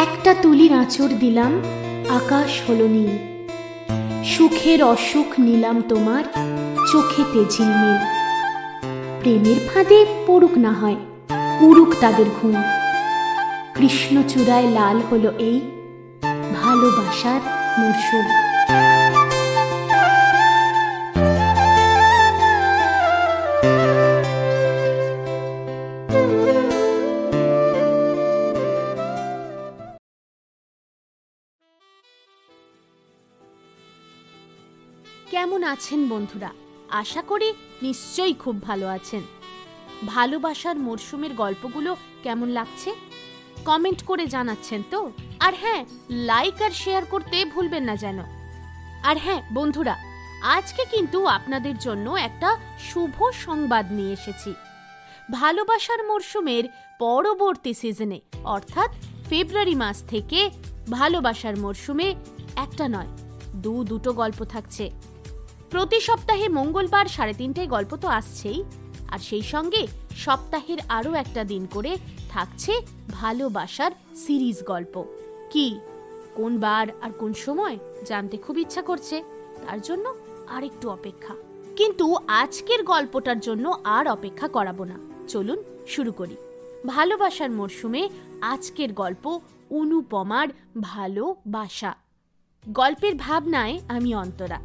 একটা তুলির আঁচড় দিলাম, আকাশ হলো নীল, সুখের অসুখ নিলাম তোমার চোখেতে ঝিলমিল। প্রেমের ফাঁদে পড়ুক না হয়, উড়ুক তাদের ঘুম, কৃষ্ণচূড়ায় লাল হলো এই ভালোবাসার মরশুম। কেমন আছেন বন্ধুরা? আশা করি নিশ্চয়ই খুব ভালো আছেন। ভালোবাসার মরশুমের গল্পগুলো কেমন লাগছে কমেন্ট করে জানাচ্ছেন তো? আর হ্যাঁ, লাইক আর শেয়ার করতে ভুলবেন না যেন। আর হ্যাঁ বন্ধুরা, আজকে কিন্তু আপনাদের জন্য একটা শুভ সংবাদ নিয়ে এসেছি। ভালোবাসার মরশুমের পরবর্তী সিজনে অর্থাৎ ফেব্রুয়ারি মাস থেকে ভালোবাসার মরশুমে একটা নয়, দুটো গল্প থাকছে। প্রতি সপ্তাহে মঙ্গলবার 3:30টায় গল্প তো আসছেই, আর সেই সঙ্গে সপ্তাহের আরও একটা দিন করে থাকছে ভালোবাসার সিরিজ গল্প। কি, কোন বার আর কোন সময় জানতে খুব ইচ্ছা করছে, তার জন্য আর একটু অপেক্ষা। কিন্তু আজকের গল্পটার জন্য আর অপেক্ষা করাবো না, চলুন শুরু করি। ভালোবাসার মরশুমে আজকের গল্প অনুপমার ভালোবাসা। গল্পের ভাবনায় আমি অন্তরা,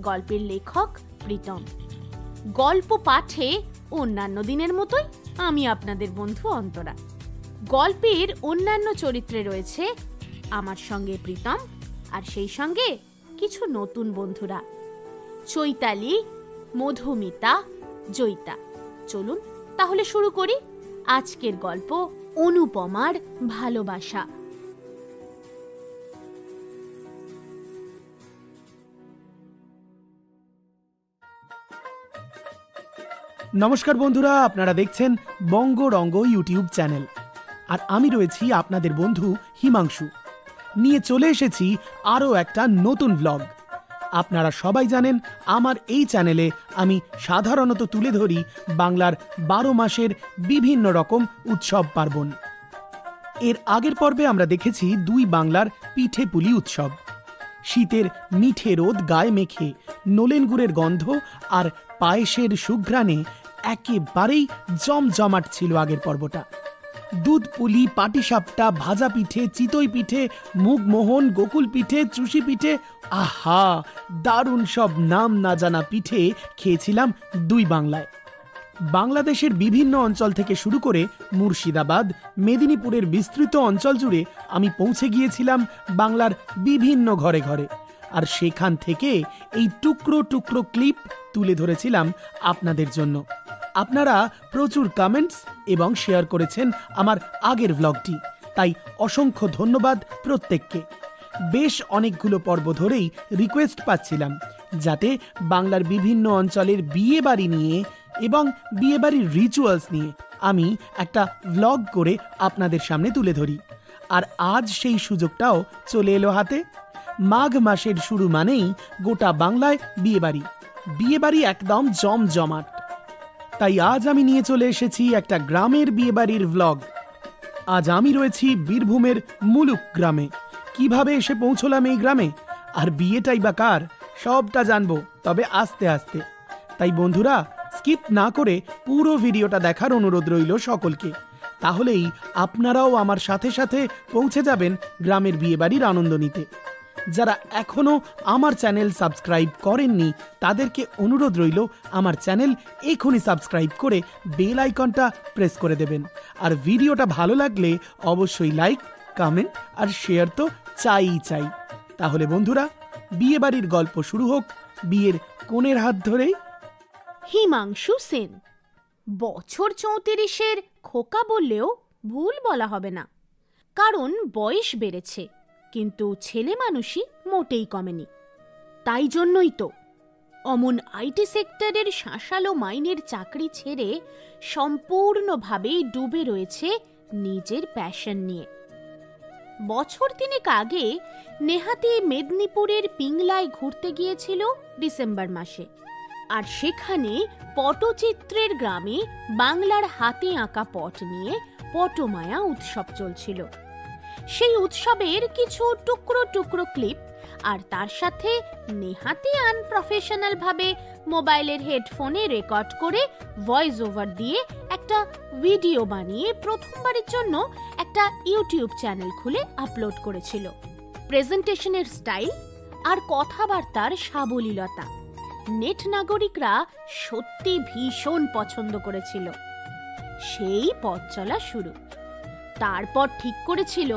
গল্পের লেখক প্রীতম। গল্প পাঠে অন্যান্য দিনের মতোই আমি আপনাদের বন্ধু অন্তরা। গল্পের অন্যান্য চরিত্রে রয়েছে আমার সঙ্গে প্রীতম, আর সেই সঙ্গে কিছু নতুন বন্ধুরা, চৈতালি, মধুমিতা, জয়িতা। চলুন তাহলে শুরু করি আজকের গল্প অনুপমার ভালোবাসা। নমস্কার বন্ধুরা, আপনারা দেখছেন বঙ্গরঙ্গ ইউটিউব চ্যানেল, আর আমি রয়েছি আপনাদের বন্ধু হিমাংশু। নিয়ে চলে এসেছি আরও একটা নতুন ব্লগ। আপনারা সবাই জানেন আমার এই চ্যানেলে আমি সাধারণত তুলে ধরি বাংলার 12 মাসের বিভিন্ন রকম উৎসব পার্বণ। এর আগের পর্বে আমরা দেখেছি 2 বাংলার পিঠে পুলি উৎসব। শীতের মিঠে রোদ গায়ে মেখে নলেন গুড়ের গন্ধ আর পায়েসের সুঘ্রাণে একেবারেই জমজমাট ছিল আগের পর্বটা। দুধ পুলি, পাটিসাপটা, ভাজা পিঠে, চিতই পিঠে, মুগমোহন, গোকুল পিঠে, চুষি পিঠে, আহা দারুণ সব নাম না জানা পিঠে খেয়েছিলাম 2 বাংলায়। বাংলাদেশের বিভিন্ন অঞ্চল থেকে শুরু করে মুর্শিদাবাদ, মেদিনীপুরের বিস্তৃত অঞ্চল জুড়ে আমি পৌঁছে গিয়েছিলাম বাংলার বিভিন্ন ঘরে ঘরে, আর সেখান থেকে এই টুকরো টুকরো ক্লিপ তুলে ধরেছিলাম আপনাদের জন্য। আপনারা প্রচুর কমেন্টস এবং শেয়ার করেছেন আমার আগের ব্লগটি, তাই অসংখ্য ধন্যবাদ প্রত্যেককে। বেশ অনেকগুলো পর্ব ধরেই রিকোয়েস্ট পাচ্ছিলাম যাতে বাংলার বিভিন্ন অঞ্চলের বিয়ে বাড়ি নিয়ে এবং বিয়েবাড়ির রিচুয়ালস নিয়ে আমি একটা ব্লগ করে আপনাদের সামনে তুলে ধরি। আর আজ সেই সুযোগটাও চলে এলো হাতে। মাঘ মাসের শুরু মানেই গোটা বাংলায় বিয়েবাড়ি, বিয়েবাড়ি একদম জমজমাট। তাই আজ আমি নিয়ে চলে এসেছি একটা গ্রামের বিয়েবাড়ির ব্লগ। আজ আমি রয়েছি বীরভূমের মুলুক গ্রামে। কিভাবে এসে পৌঁছলাম এই গ্রামে আর বিয়েটাই বা কার, সবটা জানবো, তবে আস্তে আস্তে। তাই বন্ধুরা, স্কিপ না করে পুরো ভিডিওটা দেখার অনুরোধ রইল সকলকে। তাহলেই আপনারাও আমার সাথে সাথে পৌঁছে যাবেন গ্রামের বিয়েবাড়ির আনন্দ নিতে। যারা এখনো আমার চ্যানেল সাবস্ক্রাইব করেননি তাদেরকে অনুরোধ রইল আমার চ্যানেল এখনই সাবস্ক্রাইব করে বেল আইকনটা প্রেস করে দেবেন। আর ভিডিওটা ভালো লাগলে অবশ্যই লাইক, কমেন্ট আর শেয়ার তো চাই। তাহলে বন্ধুরা, বিয়েবাড়ির গল্প শুরু হোক বিয়ের কোণের হাত ধরেই। হিমাংশু সেন বছর 34-এর খোকা বললেও ভুল বলা হবে না, কারণ বয়স বেড়েছে, কিন্তু ছেলে মানুষই মোটেই কমেনি। তাই জন্যই তো অমন আইটি সেক্টরের শাঁসালো মাইনের চাকরি ছেড়ে সম্পূর্ণভাবে ডুবে রয়েছে নিজের প্যাশন নিয়ে। বছর 3 আগে নেহাতি মেদিনীপুরের পিংলায় ঘুরতে গিয়েছিল ডিসেম্বর মাসে। আর সেখানে পটচিত্রের গ্রামে বাংলার হাতে আঁকা পট নিয়ে পটমায়া উৎসব চলছিল। সেই উৎসবের কিছু টুকরো টুকরো ক্লিপ আর তার সাথে নেহাতি আনপ্রফেশনাল ভাবে মোবাইলের হেডফোনে রেকর্ড করে ভয়েস ওভার দিয়ে একটা ভিডিও বানিয়ে প্রথমবারের জন্য একটা ইউটিউব চ্যানেল খুলে আপলোড করেছিল। প্রেজেন্টেশনের স্টাইল আর কথাবার্তার সাবলীলতা নেট নাগরিকরা সত্যি ভীষণ পছন্দ করেছিল। সেই পথ চলা শুরু। তারপর ঠিক করেছিল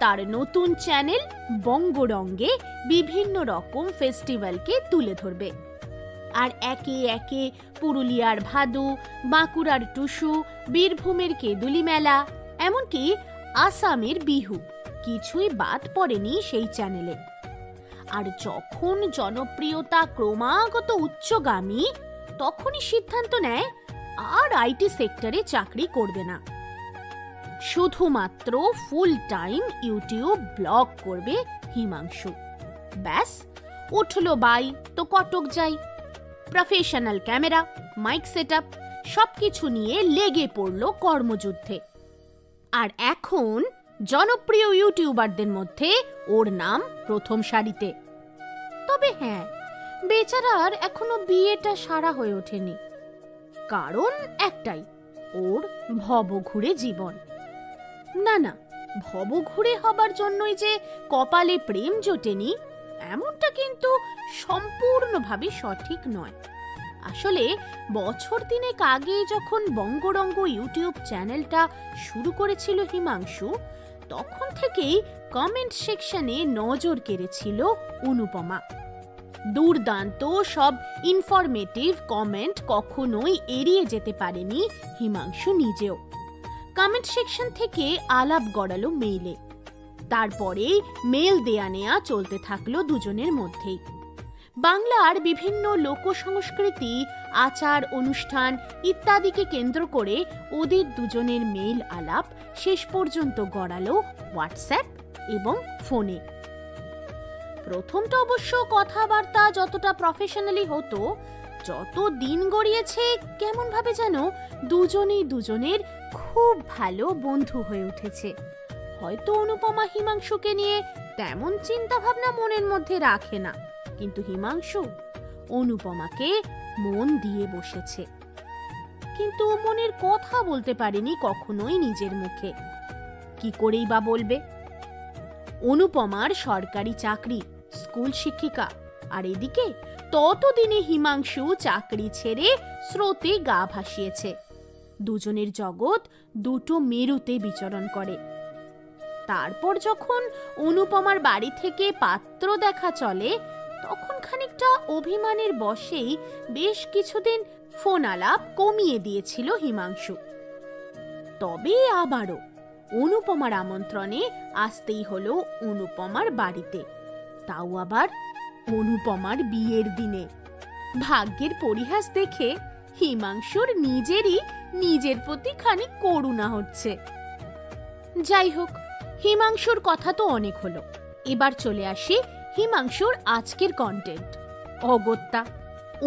তার নতুন চ্যানেল বঙ্গরঙ্গে বিভিন্ন রকম ফেস্টিভ্যালকে তুলে ধরবে, আর একে একে পুরুলিয়ার ভাদু, বাঁকুড়ার টুসু, বীরভূমের কেঁদুলি মেলা, এমনকি আসামের বিহু কিছুই বাদ পড়েনি সেই চ্যানেলে। আর যখন জনপ্রিয়তা ক্রমাগত উচ্চগামী, তখনই সিদ্ধান্ত নেয় আর আইটি সেক্টরে চাকরি করবে না, শুধুমাত্র ফুল টাইম ইউটিউব ব্লগ করবে হিমাংশু। ব্যাস, উঠলো বাই তো কটক যাই। প্রফেশনাল ক্যামেরা, মাইক সেটআপ সবকিছু নিয়ে লেগে পড়ল কর্মযুদ্ধে। আর এখন জনপ্রিয় ইউটিউবারদের মধ্যে ওর নাম প্রথম সারিতে। তবে হ্যাঁ, বেচারার এখনো বিয়েটা সারা হয়ে ওঠেনি। কারণ একটাই, ওর ভবঘুরে জীবন। না না, ভবঘুরে হবার জন্যই যে কপালে প্রেম জোটেনি এমনটা কিন্তু সম্পূর্ণভাবে সঠিক নয়। আসলে বছর তিনেক আগে যখন বঙ্গরঙ্গ ইউটিউব চ্যানেলটা শুরু করেছিল হিমাংশু, তখন থেকেই কমেন্ট সেকশনে নজর কেড়েছিল অনুপমা। দুর্দান্ত সব ইনফরমেটিভ কমেন্ট কখনোই এড়িয়ে যেতে পারেনি হিমাংশু নিজেও। কমেন্ট সেকশন থেকে আলাপ গড়ালো মেইলে, তারপরে মেল দেয়া নেয়া চলতে থাকলো দুজনের মধ্যেই। বাংলার বিভিন্ন লোক সংস্কৃতি, আচার অনুষ্ঠান ইত্যাদিকে কেন্দ্র করে ওদের দুজনের মেল আলাপ শেষ পর্যন্ত গড়ালো হোয়াটসঅ্যাপ এবং ফোনে। প্রথমটা অবশ্য কথাবার্তা যতটা প্রফেশনালি হতো, যত দিন গড়িয়েছে কেমন ভাবে যেন দুজনেই দুজনের খুব ভালো বন্ধু হয়ে উঠেছে। হয়তো অনুপমা হিমাংশুকে নিয়ে তেমন চিন্তা ভাবনা মনের মধ্যে রাখে না, কিন্তু হিমাংশু অনুপমাকে মন দিয়ে বসেছে। কিন্তু মনের কথা বলতে পারেনি কখনোই নিজের মুখে। কি করেই বা বলবে? অনুপমার সরকারি চাকরি, স্কুল শিক্ষিকা, আর এদিকে ততদিনে হিমাংশু চাকরি ছেড়ে স্রোতে গা ভাসিয়েছে। দুজনের জগৎ দুটো মেরুতে বিচরণ করে। তারপর যখন অনুপমার বাড়ি থেকে পাত্র দেখা চলে, তখন খানিকটা অভিমানের বশেই বেশ কিছুদিন ফোন আলাপ কমিয়ে দিয়েছিল হিমাংশু। তবে আবারও অনুপমার আমন্ত্রণে আসতেই হলো অনুপমার বাড়িতে, তাও আবার অনুপমার বিয়ের দিনে। ভাগ্যের পরিহাস দেখে হিমাংশুর নিজের প্রতি খানিক করুণা হচ্ছে। যাই হোক, হিমাংশুর কথা তো অনেক হলো, এবার চলে আসি হিমাংশুর আজকের কন্টেন্ট, অগত্যা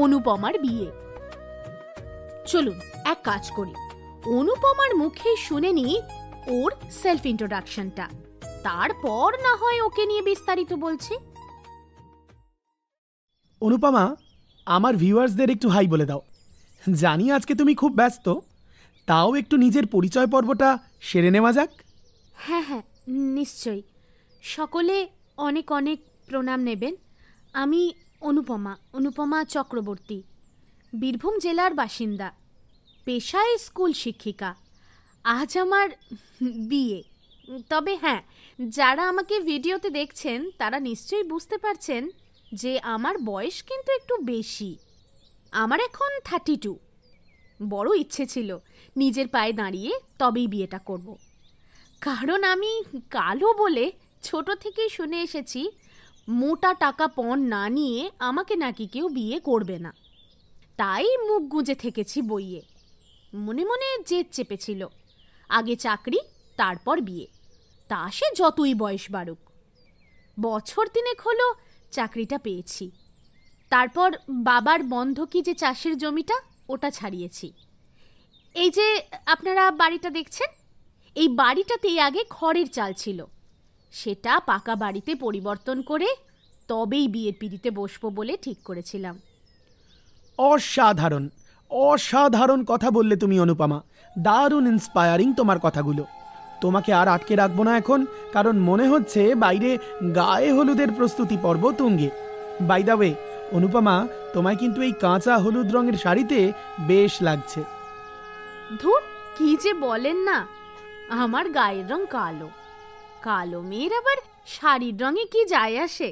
অনুপমার বিয়ে। চলুন এক কাজ করি, অনুপমার মুখে শুনে নি ওর সেলফ ইন্ট্রোডাকশনটা, তারপর না হয় ওকে নিয়ে বিস্তারিত বলছি। অনুপমা, আমার ভিউয়ার্সদের একটু হাই বলে দাও। জানি আজকে তুমি খুব ব্যস্ত, তাও একটু নিজের পরিচয় পর্বটা সেরে নেওয়া যাক। হ্যাঁ হ্যাঁ, নিশ্চয়ই। সকলে অনেক অনেক প্রণাম নেবেন। আমি অনুপমা চক্রবর্তী, বীরভূম জেলার বাসিন্দা, পেশায় স্কুল শিক্ষিকা। আজ আমার বিয়ে। তবে হ্যাঁ, যারা আমাকে ভিডিওতে দেখছেন তারা নিশ্চয়ই বুঝতে পারছেন যে আমার বয়স কিন্তু একটু বেশি। আমার এখন 32। বড় ইচ্ছে ছিল নিজের পায়ে দাঁড়িয়ে তবেই বিয়েটা করব। কারণ আমি কালো বলে ছোট থেকেই শুনে এসেছি মোটা টাকা পণ না নিয়ে আমাকে নাকি কেউ বিয়ে করবে না। তাই মুখ গুঁজে থেকেছি বইয়ে। মনে মনে জেদ চেপেছিল, আগে চাকরি তারপর বিয়ে, তা সে যতই বয়স বাড়ুক। বছর তিনেক হলো চাকরিটা পেয়েছি। তারপর বাবার বন্ধকি যে চাষের জমিটা ওটা ছাড়িয়েছি। এই যে আপনারা বাড়িটা দেখছেন, এই বাড়িটাতেই আগে খড়ের চাল ছিল, সেটা পাকা বাড়িতে পরিবর্তন করে তবেই বিয়ের পিঁড়িতে বসবো বলে ঠিক করেছিলাম। অসাধারণ অসাধারণ কথা বললে তুমি অনুপমা, দারুণ ইন্সপায়ারিং তোমার কথাগুলো। তোমাকে আর আটকে রাখবো না এখন, কারণ মনে হচ্ছে বাইরে গায়ে হলুদের প্রস্তুতি পর্ব তুঙ্গে। বাই দ্য ওয়ে অনুপমা, তোমায় কিন্তু এই কাঁচা হলুদ রঙের শাড়িতে বেশ লাগছে। ধুর, কি যে বলেন না, আমার গায়ের রং কালো। কালো মেয়ের আবার শাড়ির রঙে কি যায় আসে?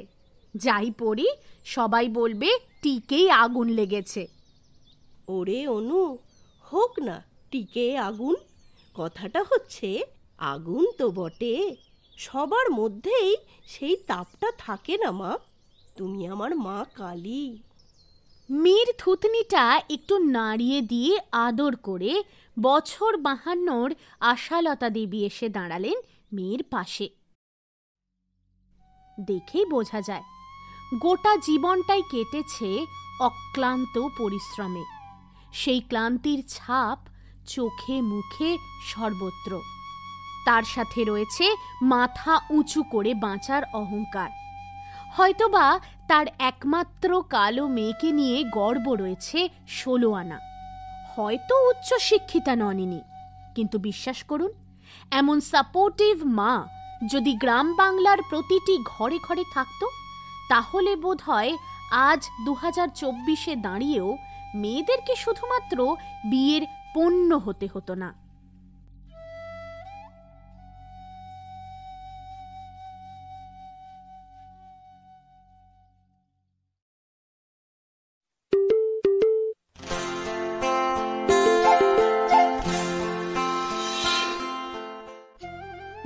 যাই পরি সবাই বলবে টিকেই আগুন লেগেছে। ওরে অনু, হোক না টিকে আগুন। কথাটা হচ্ছে আগুন তো বটে, সবার মধ্যেই সেই তাপটা থাকে না মা। তুমি আমার মা কালী। মেয়ের থুতনিটা একটু নাড়িয়ে দিয়ে আদর করে বছর 52 আশালতা দেবী এসে দাঁড়ালেন মেয়ের পাশে। দেখেই বোঝা যায় গোটা জীবনটাই কেটেছে অক্লান্ত পরিশ্রমে। সেই ক্লান্তির ছাপ চোখে মুখে সর্বত্র। তার সাথে রয়েছে মাথা উঁচু করে বাঁচার অহংকার। হয়তোবা তার একমাত্র কালো মেয়েকে নিয়ে গর্ব রয়েছে 16 আনা। হয়তো উচ্চ শিক্ষিতা ননিনি, কিন্তু বিশ্বাস করুন, এমন সাপোর্টিভ মা যদি গ্রাম বাংলার প্রতিটি ঘরে ঘরে থাকতো, তাহলে বোধহয় আজ 2024-এ দাঁড়িয়েও মেয়েদেরকে শুধুমাত্র বিয়ের পণ্য হতে হতো না।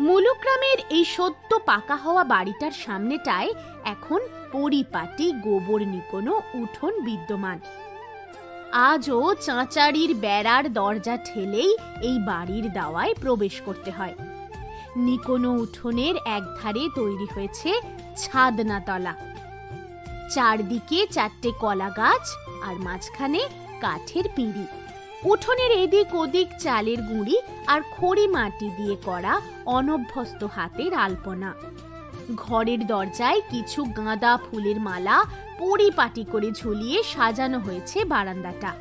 মুলুগ্রামের এই সদ্য পাকা হওয়া বাড়িটার সামনেটায় এখন পরিপাটি গোবর নিকোনো উঠোন বিদ্যমান। আজও চাঁচারির বেড়ার দরজা ঠেলেই এই বাড়ির দাওয়ায় প্রবেশ করতে হয়। নিকোনো উঠোনের একধারে তৈরি হয়েছে ছাদনাতলা। চারদিকে 4টে কলা গাছ আর মাঝখানে কাঠের পিঁড়ি। উঠোনের এদিক ওদিক চালের গুঁড়ি আর খড়ি মাটি দিয়ে করা অনভ্যস্ত হাতের আলপনা। ঘরের দরজায় কিছু গাঁদা ফুলের মালা পরিপাটি করে ঝুলিয়ে সাজানো হয়েছে বারান্দাটা।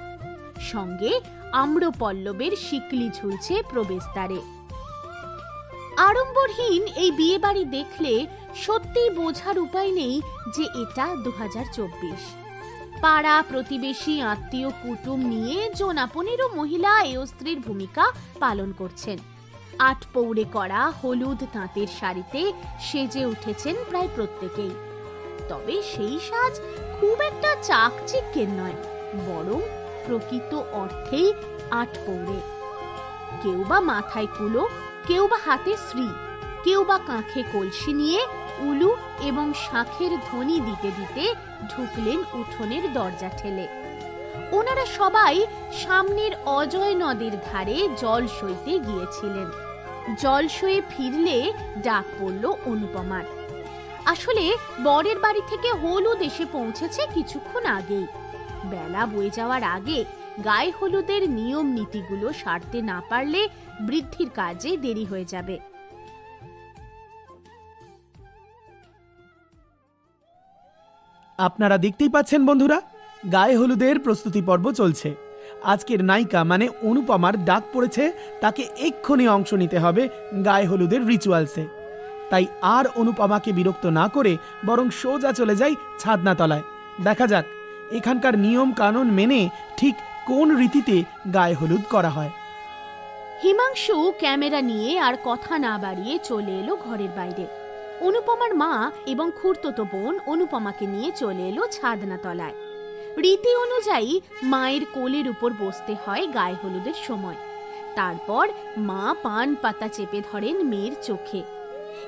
সঙ্গে আম্রপল্লবের শিকলি ঝুলছে প্রবেশদ্বারে। আড়ম্বরহীন এই বিয়ে বাড়ি দেখলে সত্যিই বোঝার উপায় নেই যে এটা 2024। পাড়া প্রতিবেশী আত্মীয় কুটুম নিয়ে জোনা 15 মহিলা এও স্ত্রীর ভূমিকা পালন করছেন। 8 পৌড়ে করা হলুদ তাঁতের শাড়িতে সেজে উঠেছেন প্রায় প্রত্যেকেই। তবে সেই সাজ খুব একটা চাকচিক্যের নয়, বরং প্রকৃত অর্থেই 8 পৌড়ে। কেউ বা মাথায় কুলো, কেউ বা হাতে শ্রী, কেউ বা কাঁখে কলসি নিয়ে উলু এবং শাঁখের ধ্বনি দিতে দিতে ঢুকলেন উঠোনের দরজা ঠেলে। ওনারা সবাই সামনের অজয় নদের ধারে জল সইতে গিয়েছিলেন। জল সয়ে ফিরলে ডাক পড়ল অনুপমার। আসলে বরের বাড়ি থেকে হলুদ এসে পৌঁছেছে কিছুক্ষণ আগেই। বেলা বয়ে যাওয়ার আগে গায়ে হলুদের নিয়ম নীতিগুলো সারতে না পারলে বৃদ্ধির কাজে দেরি হয়ে যাবে। আপনারা দেখতেই পাচ্ছেন বন্ধুরা, গায়ে হলুদের প্রস্তুতি পর্ব চলছে। আজকের নায়িকা মানে অনুপমার ডাক পড়েছে, তাকে এক্ষুনি অংশ নিতে হবে গায়ে হলুদের রিচুয়ালসে। তাই আর অনুপমাকে বিরক্ত না করে বরং সোজা চলে যাই ছাদনাতলায়। দেখা যাক এখানকার নিয়ম কানুন মেনে ঠিক কোন রীতিতে গায়ে হলুদ করা হয়। হিমাংশু ক্যামেরা নিয়ে আর কথা না বাড়িয়ে চলে এলো ঘরের বাইরে। অনুপমার মা এবং খুড়তুতো বোন অনুপমাকে নিয়ে চলে এলো ছাদনাতলায়। রীতি অনুযায়ী মায়ের কোলের উপর বসতে হয় গায়ে হলুদের সময়। তারপর মা পান পাতা চেপে ধরেন মেয়ের চোখে।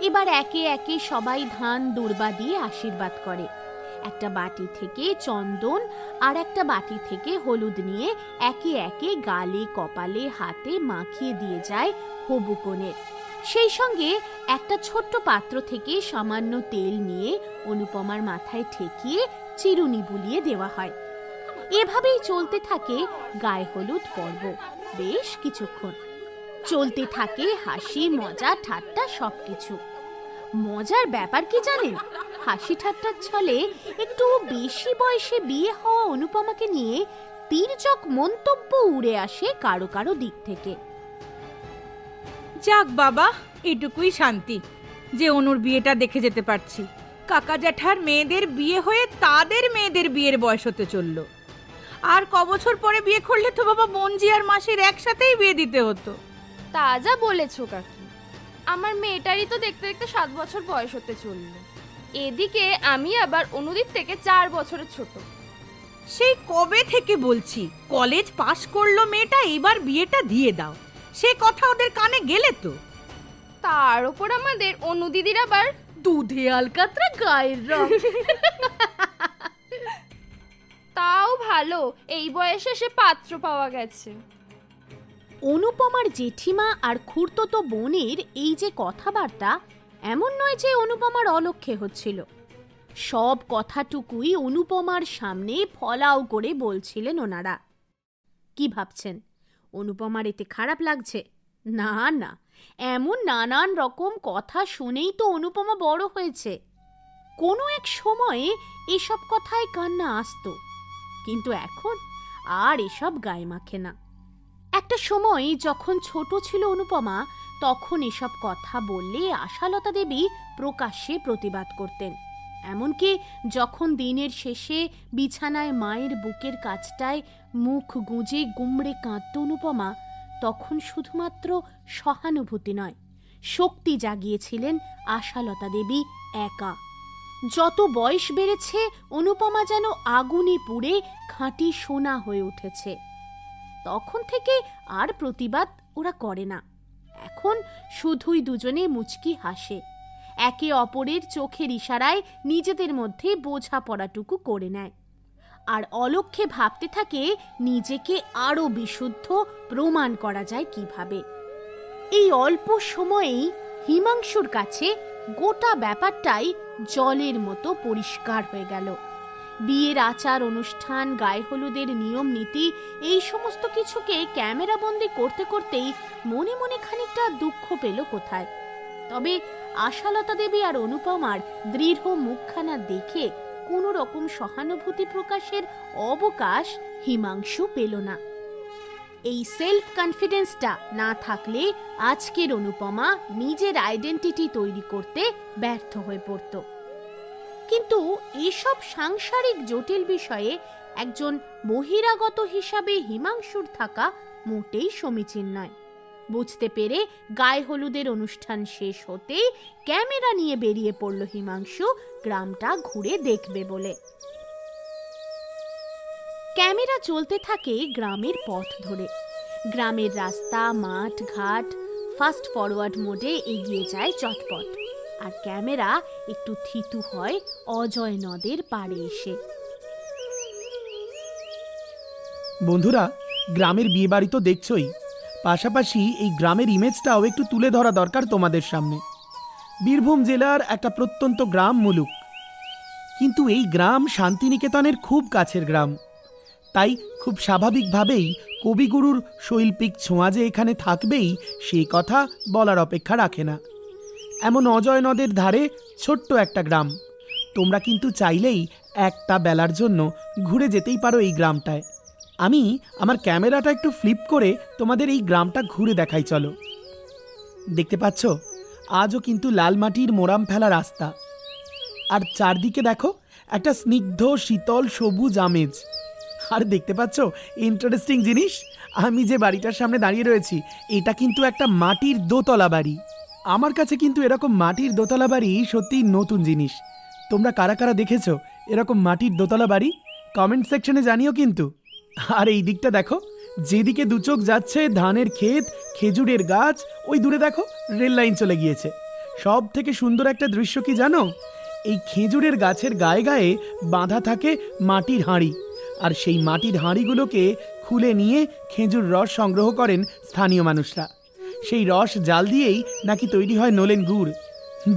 এবার একে একে সবাই ধান দুর্বা দিয়ে আশীর্বাদ করে। একটা বাটি থেকে চন্দন আর একটা বাটি থেকে হলুদ নিয়ে একে একে গালে কপালে হাতে মাখিয়ে দিয়ে যায় হবু কনের। সেই সঙ্গে একটা ছোট্ট পাত্র থেকে সামান্য তেল নিয়ে অনুপমার মাথায় ঠেকিয়ে চিরুনি বুলিয়ে দেওয়া হয়। এভাবেই চলতে থাকে গায়ে হলুদ পর্ব বেশ কিছুক্ষণ। চলতে থাকে হাসি মজা ঠাট্টা সবকিছু। মজার ব্যাপার কি জানেন, হাসি ঠাট্টার ছলে একটু বেশি বয়সে বিয়ে হওয়া অনুপমাকে নিয়ে তির্যক মন্তব্য উড়ে আসে কারো কারো দিক থেকে। যাক বাবা, এটুকুই শান্তি যে অনুর বিয়েটা দেখে যেতে পারছি। কাকা জ্যাঠার মেয়েদের বিয়ে হয়ে তাদের মেয়েদের বিয়ের বয়স হতে চললো। আর কবছর পরে বিয়ে করলে তো বাবা মঞ্জি আর মাসির একসাথেই বিয়ে দিতে হতো। তা যা বলেছো কাকি, আমার মেয়েটারই তো দেখতে দেখতে 7 বছর বয়স হতে চললো। এদিকে আমি আবার অনুদির থেকে 4 বছরের ছোট। সেই কবে থেকে বলছি কলেজ পাশ করলো মেয়েটা, এবার বিয়েটা দিয়ে দাও। সে কথা ওদের কানে গেলে তো। তার উপর আমাদের অনুদিদির আবার দুধে আলকাতরা গায়ের রং। তাও ভালো, এই বয়সে সে পাত্র পাওয়া গেছে। অনুপমার জেঠিমা আর খুড়তো বোনের এই যে কথাবার্তা, এমন নয় যে অনুপমার অলক্ষ্যে হচ্ছিল। সব কথাটুকুই অনুপমার সামনে ফলাও করে বলছিলেন ওনারা। কি ভাবছেন, অনুপমার এতে খারাপ লাগছে? না না, এমন নানান রকম কথা শুনেই তো অনুপমা বড় হয়েছে। কোনো এক সময়ে এসব কথায় কান্না আসতো, কিন্তু এখন আর এসব গায়ে মাখে না। একটা সময় যখন ছোট ছিল অনুপমা, তখন এসব কথা বললে আশালতা দেবী প্রকাশ্যে প্রতিবাদ করতেন। এমনকি যখন দিনের শেষে বিছানায় মায়ের বুকের কাছটায় মুখ গুঁজে গুমড়ে কাঁদত অনুপমা, তখন শুধুমাত্র সহানুভূতি নয়, শক্তি জাগিয়েছিলেন আশালতা দেবী একা। যত বয়স বেড়েছে অনুপমা যেন আগুনে পুড়ে খাঁটি সোনা হয়ে উঠেছে। তখন থেকে আর প্রতিবাদ ওরা করে না। এখন শুধুই দুজনে মুচকি হাসে, একে অপরের চোখের ইশারায় নিজেদের মধ্যে বোঝাপড়াটুকু করে নেয়, আর অলক্ষ্যে ভাবতে থাকে নিজেকে আরো বিশুদ্ধ প্রমাণ করা যায় কিভাবে। এই অল্প সময়েই হিমাংশুর কাছে গোটা ব্যাপারটাই জলের মতো পরিষ্কার হয়ে গেল। বিয়ের আচার অনুষ্ঠান, গায়ে হলুদের নিয়ম নীতি, এই সমস্ত কিছুকে ক্যামেরাবন্দি করতে করতেই মনে মনে খানিকটা দুঃখ পেল কোথায়। তবে আশালতা দেবী আর অনুপমার দৃঢ় মুখখানা দেখে কোনো রকম সহানুভূতি প্রকাশের অবকাশ হিমাংশু পেল না। এই সেলফ কনফিডেন্সটা না থাকলে আজকের অনুপমা নিজের আইডেন্টিটি তৈরি করতে ব্যর্থ হয়ে পড়ত। কিন্তু এসব সাংসারিক জটিল বিষয়ে একজন বহিরাগত হিসাবে হিমাংশুর থাকা মোটেই সমীচীন নয়। বুঝতে পেরে গায়ে হলুদের অনুষ্ঠান শেষ হতেই ক্যামেরা নিয়ে বেরিয়ে পড়ল হিমাংশু গ্রামটা ঘুরে দেখবে বলে। ক্যামেরা চলতে থাকে গ্রামের পথ ধরে। গ্রামের রাস্তা, মাঠ, ঘাট ফাস্ট ফরওয়ার্ড মোডে এগিয়ে যায় চটপট, আর ক্যামেরা একটু থিতু হয় অজয় নদের পাড়ে এসে। বন্ধুরা, গ্রামের বিয়ে বাড়ি তো দেখছই, পাশাপাশি এই গ্রামের ইমেজটাও একটু তুলে ধরা দরকার তোমাদের সামনে। বীরভূম জেলার একটা প্রত্যন্ত গ্রাম মুলুক, কিন্তু এই গ্রাম শান্তিনিকেতনের খুব কাছের গ্রাম। তাই খুব স্বাভাবিকভাবেই কবিগুরুর শৈল্পিক ছোঁয়া যে এখানে থাকবেই সেই কথা বলার অপেক্ষা রাখে না। এমন অজয় নদের ধারে ছোট্ট একটা গ্রাম। তোমরা কিন্তু চাইলেই একটা বেলার জন্য ঘুরে যেতেই পারো এই গ্রামটায়। আমি আমার ক্যামেরাটা একটু ফ্লিপ করে তোমাদের এই গ্রামটা ঘুরে দেখাই, চলো। দেখতে পাচ্ছ, আজও কিন্তু লাল মাটির মোরাম ফেলা রাস্তা, আর চারদিকে দেখো একটা স্নিগ্ধ শীতল সবুজ আমেজ। আর দেখতে পাচ্ছ ইন্টারেস্টিং জিনিস, আমি যে বাড়িটার সামনে দাঁড়িয়ে রয়েছি এটা কিন্তু একটা মাটির দোতলা বাড়ি। আমার কাছে কিন্তু এরকম মাটির দোতলা বাড়ি সত্যিই নতুন জিনিস। তোমরা কারা কারা দেখেছো এরকম মাটির দোতলা বাড়ি? কমেন্ট সেকশনে জানিও কিন্তু। আর এই দিকটা দেখো, যেদিকে দুচোখ যাচ্ছে ধানের ক্ষেত, খেজুরের গাছ, ওই দূরে দেখো রেল লাইন চলে গিয়েছে। সব থেকে সুন্দর একটা দৃশ্য কি জানো? এই খেজুরের গাছের গায়ে গায়ে বাঁধা থাকে মাটির হাঁড়ি, আর সেই মাটির হাঁড়িগুলোকে খুলে নিয়ে খেজুর রস সংগ্রহ করেন স্থানীয় মানুষরা। সেই রস জাল দিয়েই নাকি তৈরি হয় নলেন গুড়।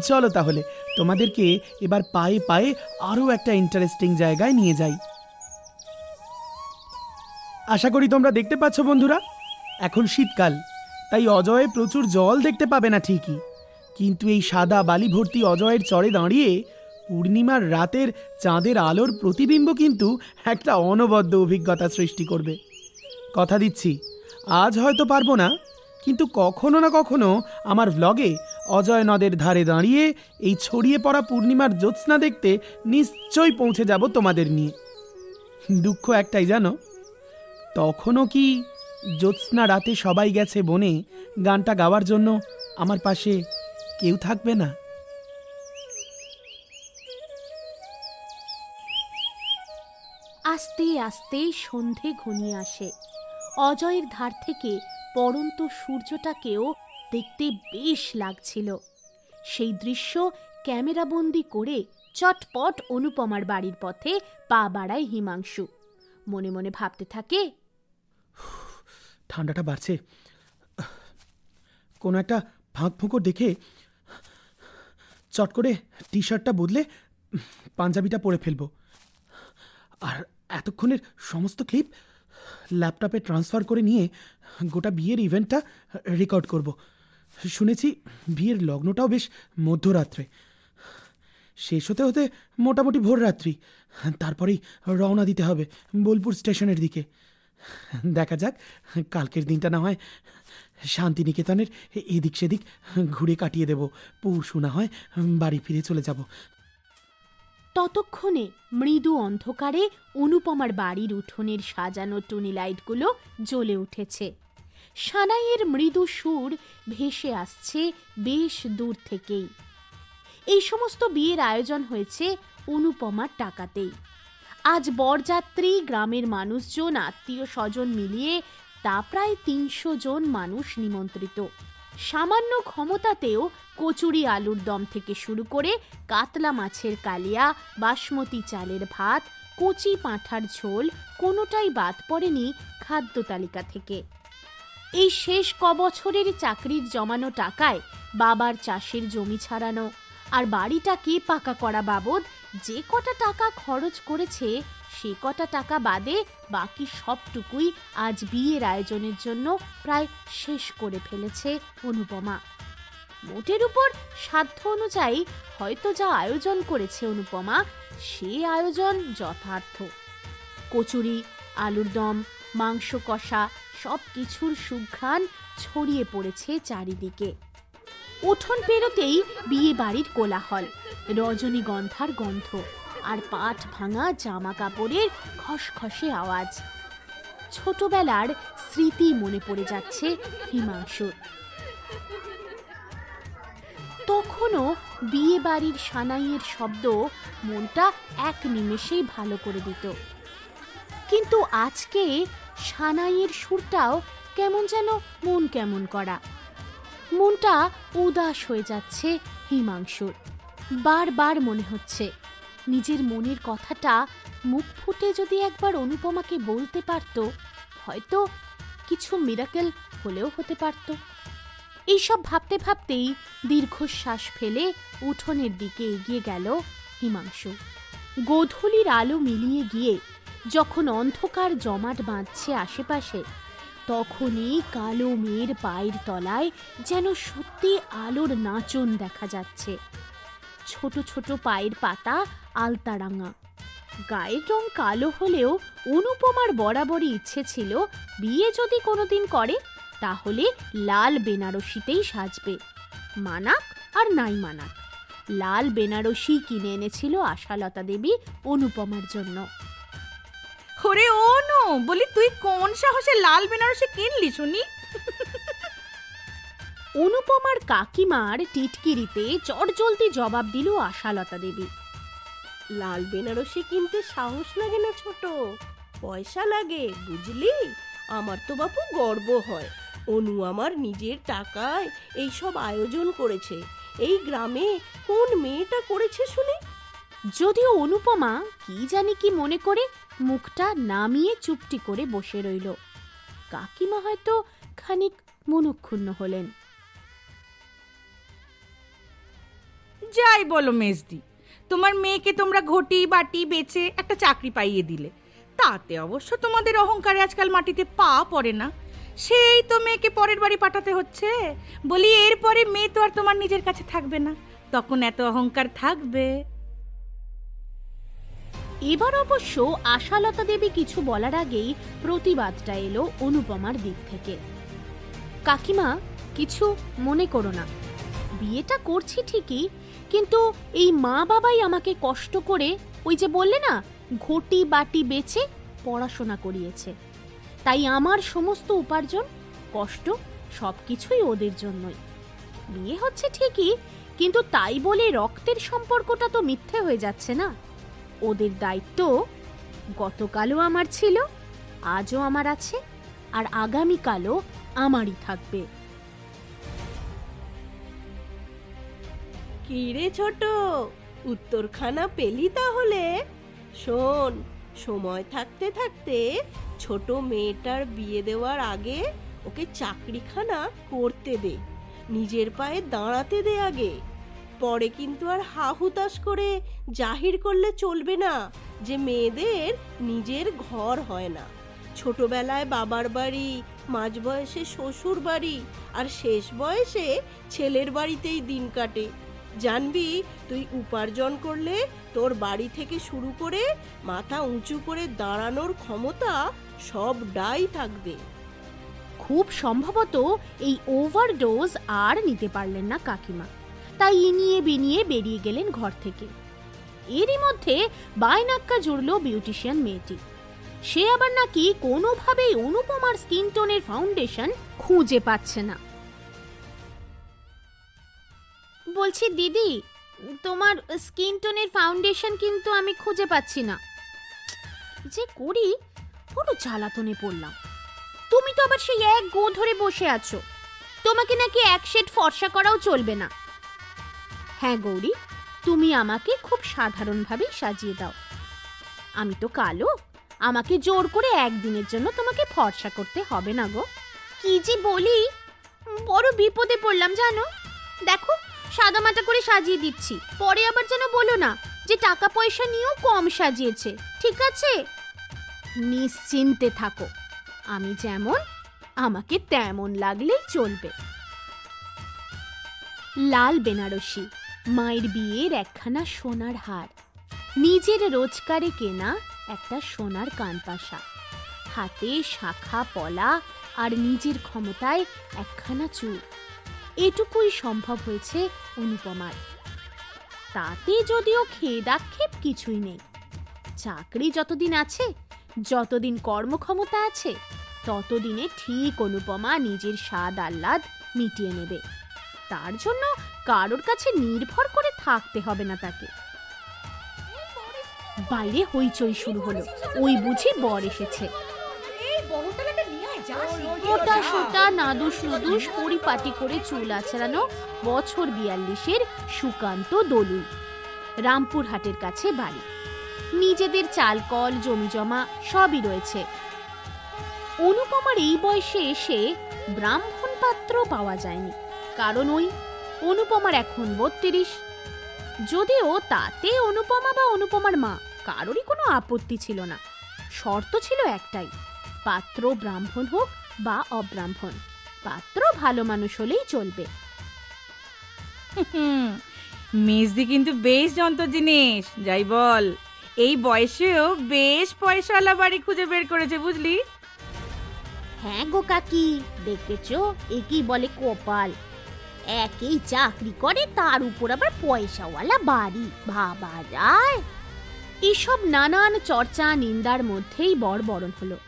চলো তাহলে তোমাদেরকে এবার পায়ে পায়ে আরও একটা ইন্টারেস্টিং জায়গায় নিয়ে যাই। আশা করি তোমরা দেখতে পাচ্ছ বন্ধুরা, এখন শীতকাল, তাই অজয়ে প্রচুর জল দেখতে পাবে না ঠিকই, কিন্তু এই সাদা বালি ভর্তি অজয়ের চরে দাঁড়িয়ে পূর্ণিমার রাতের চাঁদের আলোর প্রতিবিম্ব কিন্তু একটা অনবদ্য অভিজ্ঞতা সৃষ্টি করবে। কথা দিচ্ছি, আজ হয়তো পারবো না, কিন্তু কখনো না কখনো আমার ভ্লগে অজয় নদের ধারে দাঁড়িয়ে এই ছড়িয়ে পড়া পূর্ণিমার জ্যোৎস্না দেখতে নিশ্চয়ই পৌঁছে যাব তোমাদের নিয়ে। দুঃখ একটাই জানো, তখনও কি জ্যোৎস্না রাতে সবাই গেছে বনে গানটা গাওয়ার জন্য আমার পাশে কেউ থাকবে না? আস্তে আস্তে সন্ধে ঘনিয়ে আসে। অজয়ের ধার থেকে পড়ন্ত সূর্যটাকেও দেখতে বেশ লাগছিল। সেই দৃশ্য ক্যামেরাবন্দি করে চটপট অনুপমার বাড়ির পথে পা বাড়ায় হিমাংশু। মনে মনে ভাবতে থাকে, ঠান্ডাটা বাড়ছে, কোনো একটা ফাঁক ফোঁকর দেখে চট করে টি শার্টটা বদলে পাঞ্জাবিটা পরে ফেলবো, আর এতক্ষণের সমস্ত ক্লিপ ল্যাপটপে ট্রান্সফার করে নিয়ে গোটা বিয়ের ইভেন্টটা রেকর্ড করব। শুনেছি বিয়ের লগ্নটাও বেশ মধ্যরাত্রে, শেষ হতে হতে মোটামুটি ভোর রাত্রি, তারপরেই রওনা দিতে হবে বোলপুর স্টেশনের দিকে। দেখা যাক, কালকের দিনটা না হয় শান্তিনিকেতনের এদিক সেদিক ঘুরে কাটিয়ে দেব, পরশু না হয় বাড়ি ফিরে চলে যাব। ততক্ষণে মৃদু অন্ধকারে অনুপমার বাড়ির উঠোনের সাজানো টুনি লাইটগুলো জ্বলে উঠেছে। সানাইয়ের মৃদু সুর ভেসে আসছে বেশ দূর থেকেই। এই সমস্ত বিয়ের আয়োজন হয়েছে অনুপমার টাকাতেই। আজ বরযাত্রী, গ্রামের মানুষজন, আত্মীয় স্বজন মিলিয়ে তা প্রায় ৩০০ জন মানুষ নিমন্ত্রিত। সামান্য ক্ষমতাতেও কচুরি আলুর দম থেকে শুরু করে কাতলা মাছের কালিয়া, বাসমতি চালের ভাত, কচি পাঁঠার ঝোল কোনোটাই বাদ পড়েনি খাদ্য তালিকা থেকে। এই শেষ কবছরের চাকরির জমানো টাকায় বাবার চাষের জমি ছাড়ানো আর বাড়িটাকে পাকা করা বাবদ যে কটা টাকা খরচ করেছে, সে কটা টাকা বাদে বাকি সবটুকুই আজ বিয়ের আয়োজনের জন্য প্রায় শেষ করে ফেলেছে অনুপমা। মোটের উপর সাধ্য অনুযায়ী হয়তো যা আয়োজন করেছে অনুপমা, সে আয়োজন যথার্থ। কচুরি, আলুর দম, মাংস কষা সব কিছুর সুঘ্রাণ ছড়িয়ে পড়েছে চারিদিকে। উঠোন পেরোতেই বিয়ে বাড়ির কোলাহল, রজনীগন্ধার গন্ধ আর পাট ভাঙা জামা কাপড়ের খসখসে আওয়াজ। ছোটবেলার স্মৃতি মনে পড়ে যাচ্ছে হিমাংশুর। তখনও বিয়ে বাড়ির সানাইয়ের শব্দ মনটা এক নিমেষেই ভালো করে দিত, কিন্তু আজকে সানাইয়ের সুরটাও কেমন যেন মন কেমন করা। মনটা উদাস হয়ে যাচ্ছে হিমাংশুর। বারবার মনে হচ্ছে নিজের মনের কথাটা মুখ ফুটে যদি একবার অনুপমাকে বলতে পারত, হয়তো কিছু মিরাকেল হলেও হতে পারত। এইসব ভাবতে ভাবতেই দীর্ঘশ্বাস ফেলে উঠোনের দিকে এগিয়ে গেল হিমাংশু। গোধূলির আলো মিলিয়ে গিয়ে যখন অন্ধকার জমাট বাঁধছে আশেপাশে, তখনই কালো মেয়ের পায়ের তলায় যেন সত্যি আলোর নাচন দেখা যাচ্ছে। ছোট ছোট পায়ের পাতা আলতারাঙা, গায়ের রং কালো হলেও অনুপমার বরাবরই ইচ্ছে ছিল বিয়ে যদি কোনোদিন করে তাহলে লাল বেনারসিতেই সাজবে। মানাক আর নাই মানাক, লাল বেনারসি কিনে এনেছিল আশালতা দেবী অনুপমার জন্য। ওরে অনু, বলি তুই কোন সাহসে লাল বেনারসি কিনলি শুনি? অনুপমার কাকিমার টিটকিরিতে চটজলদি জবাব দিল আশালতা দেবী। লাল বেনারসি কিনতে সাহস লাগে না ছোট, পয়সা লাগে বুঝলি। আমার তো বাপু গর্ব হয়, অনু আমার নিজের টাকায় এইসব আয়োজন করেছে। এই গ্রামে কোন মেয়েটা করেছে শুনি? যদিও অনুপমা কি জানি কি মনে করে মুখটা নামিয়ে চুপটি করে বসে রইল। কাকিমা হয়তো খানিক মনক্ষুণ্ণ হলেন। যাই বলো মেজদি, তোমার মেয়েকে তোমরা ঘটি বাটি বেচে একটা চাকরি পাইয়ে দিলে, তাতে অবশ্য তোমাদের অহংকারে আজকাল মাটিতে পা পড়ে না। সেই তো মেয়েকে পরের বাড়ি পাঠাতে হচ্ছে। বলি এরপরে মেয়ে তো আর তোমার নিজের কাছে থাকবে না, তখন এত অহংকার থাকবে? এবার অবশ্য আশালতা দেবী কিছু বলার আগেই প্রতিবাদটা এলো অনুপমার দিক থেকে। কাকিমা, কিছু মনে করো না, বিয়েটা করছি ঠিকই, কিন্তু এই মা বাবাই আমাকে কষ্ট করে, ওই যে বললে না, ঘটি বাটি বেচে পড়াশোনা করিয়েছে। তাই আমার সমস্ত উপার্জন, কষ্ট সবকিছুই ওদের জন্যই। বিয়ে হচ্ছে ঠিকই, কিন্তু তাই বলে রক্তের সম্পর্কটা তো মিথ্যে হয়ে যাচ্ছে না। ওদের দায়িত্ব গতকালও আমার ছিল, আজও আমার আছে, আর আগামীকালও আমারই থাকবে। কি রে ছোট, উত্তরখানা পেলি তাহলে? শোন, সময় থাকতে থাকতে ছোট মেয়েটার বিয়ে দেওয়ার আগে ওকে চাকরিখানা করতে দে, নিজের পায়ে দাঁড়াতে দে আগে। পরে কিন্তু আর হাহুতাশ করে জাহির করলে চলবে না যে মেয়েদের নিজের ঘর হয় না। ছোটবেলায় বাবার বাড়ি, মাঝ বয়সে শ্বশুর বাড়ি, আর শেষ বয়সে ছেলের বাড়িতেই দিন কাটে। জানবি, তুই উপার্জন করলে তোর বাড়ি থেকে শুরু করে মাথা উঁচু করে দাঁড়ানোর ক্ষমতা সবটাই থাকবে। খুব সম্ভবত এই ওভারডোজ আর নিতে পারলেন না কাকিমা, তাই ইনিয়ে বিনিয়ে বেরিয়ে গেলেন ঘর থেকে। এরই মধ্যে বায়নাক্কা জুড়ল বিউটিশিয়ান মেয়েটি। সে আবার নাকি কোনোভাবেই অনুপমার স্কিন টোনের ফাউন্ডেশন খুঁজে পাচ্ছে না। বলছি দিদি, তোমার স্কিন টোনের ফাউন্ডেশন কিন্তু আমি খুঁজে পাচ্ছি না। যে করি, পুরো জ্বালাতনে পড়লাম। তুমি তো আবার সেই এক গো ধরে বসে আছো, তোমাকে নাকি এক শেড ফর্সা করাও চলবে না। হ্যাঁ গৌরী, তুমি আমাকে খুব সাধারণভাবেই সাজিয়ে দাও। আমি তো কালো, আমাকে জোর করে একদিনের জন্য তোমাকে ফর্সা করতে হবে না গো। কি যে বলি, বড় বিপদে পড়লাম জানো। দেখো, সাদামাটা করে সাজিয়ে দিচ্ছি, পরে আবার যেন বলো না যে টাকা পয়সা নিয়েও কম সাজিয়েছে, ঠিক আছে? নিশ্চিন্তে থাকো, আমি যেমন, আমাকে তেমন লাগলেই চলবে। লাল বেনারসি, মায়ের বিয়ের একখানা সোনার হার, নিজের রোজগারে কেনা একটা সোনার কানপাশা, হাতে শাখা পলা, আর নিজের ক্ষমতায় একখানা চুল, এটুকুই সম্ভব হয়েছে অনুপমার। তাতে যদিও খেদ আক্ষেপ কিছুই নেই। চাকরি যতদিন আছে, যতদিন কর্মক্ষমতা আছে, ততদিনে ঠিক অনুপমা নিজের স্বাদ আহ্লাদ মিটিয়ে নেবে। তার জন্য কারোর কাছে নির্ভর করে থাকতে হবে না তাকে। বাইরে হইচই শুরু হলো, ওই বুঝি বর এসেছে। মোটা সোটা নাদুস নুদুস পরিপাটি করে চুল আছড়ানো বছর 42-এর সুকান্ত দলুই, রামপুরহাটের কাছে বাড়ি। নিজেদের চালকল জমি জমা সবই রয়েছে। অনুপমার এই বয়সে এসে ব্রাহ্মণ পাত্র পাওয়া যায়নি, কারণ ওই অনুপমার এখন 32। যদিও তাতে অনুপমা বা অনুপমার মা কারোরই কোনো আপত্তি ছিল না। শর্ত ছিল একটাই, পাত্র ব্রাহ্মণ হোক বা অব্রাহ্মণ, পাত্র ভালো মানুষ হলেই চলবে। মেজদি কিন্তু বেশ যন্ত্র জিনিস, যাই বল। এই বয়সেও বেশ পয়সাওয়ালা বাড়ি খুঁজে বের করেছে, বুঝলি? হ্যাঁ গো কাকি, দেখেছো, একই বলে কপাল। একই চাকরি করে, তার উপর আবার পয়সাওয়ালা বাড়ি, ভাবা যায়? এসব নানান চর্চা নিন্দার মধ্যেই বর বরণ হলো।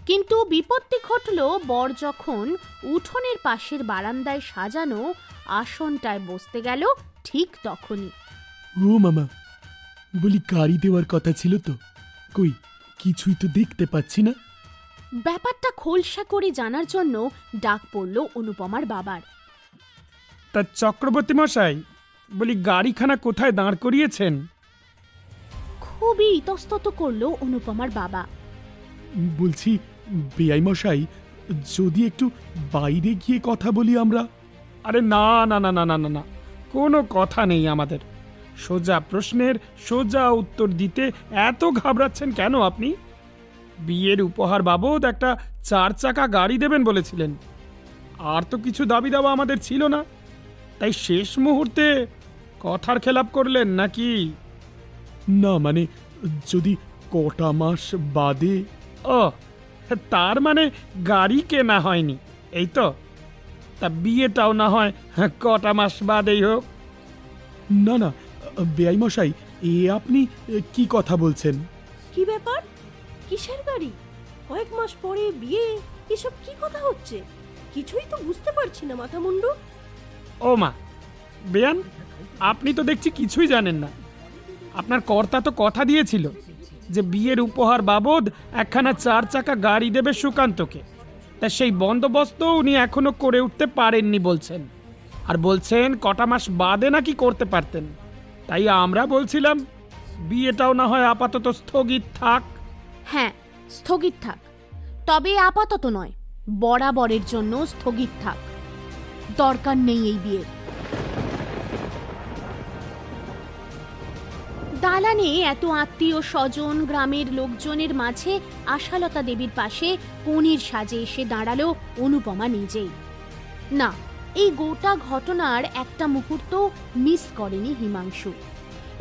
কিন্তু বিপত্তি ঘটল বর যখন উঠোনের পাশের বারান্দায় সাজানো আসনটায় বসতে গেল, ঠিক তখনই। ও মামা, বলি গাড়ি দেওয়ার কথা ছিল তো, কই কিছুই তো দেখতে পাচ্ছি না। ব্যাপারটা খোলসা করে জানার জন্য ডাক পড়ল অনুপমার বাবার। তা চক্রবর্তী মশাই, বলি গাড়িখানা কোথায় দাঁড় করিয়েছেন? খুবই ইতস্তত করল অনুপমার বাবা। বলছি বেআই মশাই, যদি একটু বাইরে গিয়ে কথা বলি আমরা। আরে না না না না না না না, কোনো কথা নেই আমাদের। সোজা প্রশ্নের সোজা উত্তর দিতে এত ঘাবড়াচ্ছেন কেন আপনি? বিয়ের উপহার বাবদ একটা 4 চাকা গাড়ি দেবেন বলেছিলেন, আর তো কিছু দাবি দাওয়া আমাদের ছিল না, তাই শেষ মুহূর্তে কথার খেলাপ করলেন নাকি? না মানে, যদি কটা মাস বাদে। ও, তার মানে গাড়ি কেনা হয়নি, এই তো? তা বিয়েটাও না হয় কটা মাস বাদেই হোক। না না বেআই মশাই, এ আপনি কি কথা বলছেন? কি ব্যাপার? কিসের গাড়ি? কয়েক মাস পরে বিয়ে? এসব কি কথা হচ্ছে? কিছুই তো বুঝতে পারছি না মাথা মুন্ডু। ও মা, বেয়ান, আপনি তো দেখছি কিছুই জানেন না। আপনার কর্তা তো কথা দিয়েছিল যে বিয়ের উপহার বাবদ একখানা 4 চাকা গাড়ি দেবে সুকান্তকে। তা সেই বন্দোবস্ত উনি এখনো করে উঠতে পারেননি বলছেন, আর বলছেন কটা মাস বাদে নাকি করতে পারতেন। তাই আমরা বলছিলাম বিয়েটাও না হয় আপাতত স্থগিত থাক। হ্যাঁ, স্থগিত থাক, তবে আপাতত নয়, বরাবরের জন্য স্থগিত থাক। দরকার নেই এই বিয়ের। দালানে এত আত্মীয় স্বজন, গ্রামের লোকজনের মাঝে আশালতা দেবীর পাশে পনির সাজে এসে দাঁড়ালো অনুপমা নিজেই। না, এই গোটা ঘটনার একটা মুহূর্ত মিস করেনি হিমাংশু।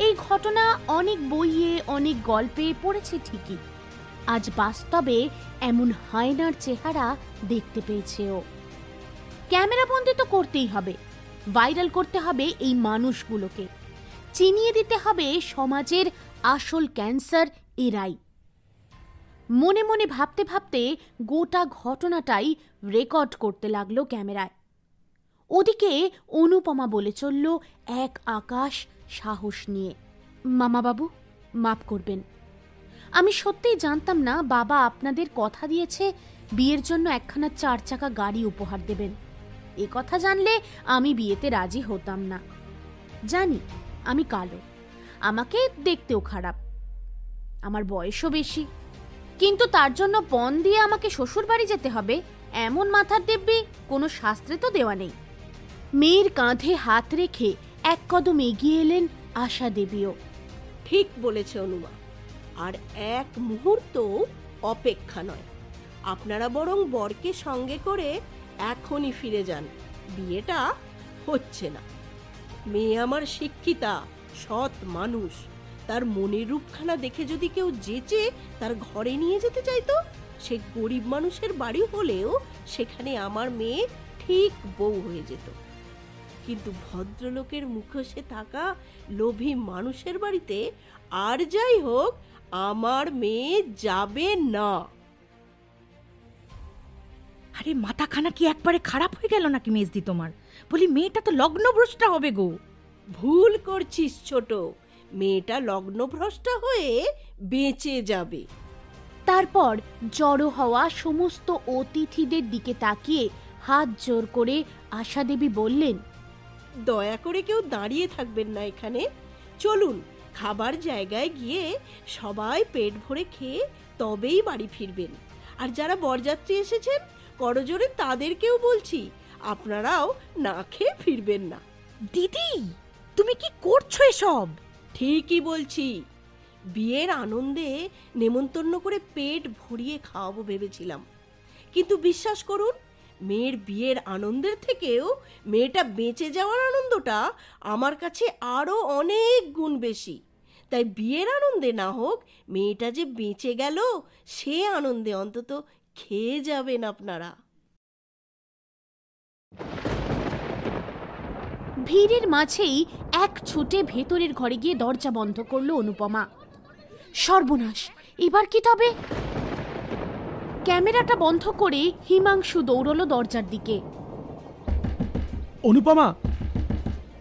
এই ঘটনা অনেক বইয়ে, অনেক গল্পে পড়েছে ঠিকই, আজ বাস্তবে এমন হায়নার চেহারা দেখতে পেয়েছে ও। ক্যামেরাবন্দি তো করতেই হবে, ভাইরাল করতে হবে এই মানুষগুলোকে, চিনিয়ে দিতে হবে সমাজের আসল ক্যান্সার এরাই। মনে মনে ভাবতে ভাবতে গোটা ঘটনাটাই রেকর্ড করতে লাগলো ক্যামেরায়। ওদিকে অনুপমা বলে চলল এক আকাশ সাহস নিয়ে, মামাবাবু মাফ করবেন, আমি সত্যিই জানতাম না বাবা আপনাদের কথা দিয়েছে বিয়ের জন্য একখানা 4 চাকা গাড়ি উপহার দেবেন। এ কথা জানলে আমি বিয়েতে রাজি হতাম না। জানি আমি কালো, আমাকে দেখতেও খারাপ, আমার বয়সও বেশি, কিন্তু তার জন্য পণ দিয়ে আমাকে শ্বশুর বাড়ি যেতে হবে এমন মাথার দিব্যি কোনো শাস্ত্রে তো দেওয়া নেই। মেয়ের কাঁধে হাত রেখে এক কদম এগিয়ে এলেন আশা দেবীও। ঠিক বলেছে অনুমা, আর এক মুহূর্ত অপেক্ষা নয়। আপনারা বরং বরকে সঙ্গে করে এখনই ফিরে যান, বিয়েটা হচ্ছে না। মেয়ে আমার শিক্ষিতা, সৎ মানুষ, তার মনের রূপখানা দেখে যদি কেউ যেচে তার ঘরে নিয়ে যেতে চাইতো, সে গরিব মানুষের বাড়ি হলেও সেখানে আমার মেয়ে ঠিক বউ হয়ে যেত। কিন্তু ভদ্রলোকের মুখোশে থাকা লোভী মানুষের বাড়িতে আর যাই হোক আমার মেয়ে যাবে না। আরে মাথাখানা কি একবারে খারাপ হয়ে গেল নাকি মেজদি তোমার? বলি মেয়েটা তো লগ্নভ্রষ্টা হবে গো। ভুল করছিস ছোট, মেয়েটা লগ্নভ্রষ্টা হয়ে বেঁচে যাবে। তারপর জড়ো হওয়া সমস্ত অতিথিদের দিকে তাকিয়ে হাত জোর করে আশা দেবী বললেন, দয়া করে কেউ দাঁড়িয়ে থাকবেন না এখানে, চলুন খাবার জায়গায় গিয়ে সবাই পেট ভরে খেয়ে তবেই বাড়ি ফিরবেন। আর যারা বরযাত্রী এসেছেন করজোরে তাদেরকেও বলছি, আপনারাও না খেয়ে ফিরবেন না। দিদি, তুমি কি করছো এসব? ঠিকই বলছি, বিয়ের আনন্দে নেমন্তন্ন করে পেট ভরিয়ে খাওয়াবো ভেবেছিলাম, কিন্তু বিশ্বাস করুন মেয়ের বিয়ের আনন্দের থেকেও মেয়েটা বেঁচে যাওয়ার আনন্দটা আমার কাছে আরো অনেক গুণ বেশি। তাই বিয়ের আনন্দে না হোক, মেয়েটা যে বেঁচে গেল সে আনন্দে অন্তত খেয়ে যাবেন আপনারা। ভিড়ের মাঝেই এক ছুটে ভেতরের ঘরে গিয়ে দরজা বন্ধ করলো অনুপমা। সর্বনাশ, এবার কি তবে? ক্যামেরাটা বন্ধ করে হিমাংশু দৌড়লো দরজার দিকে। অনুপমা,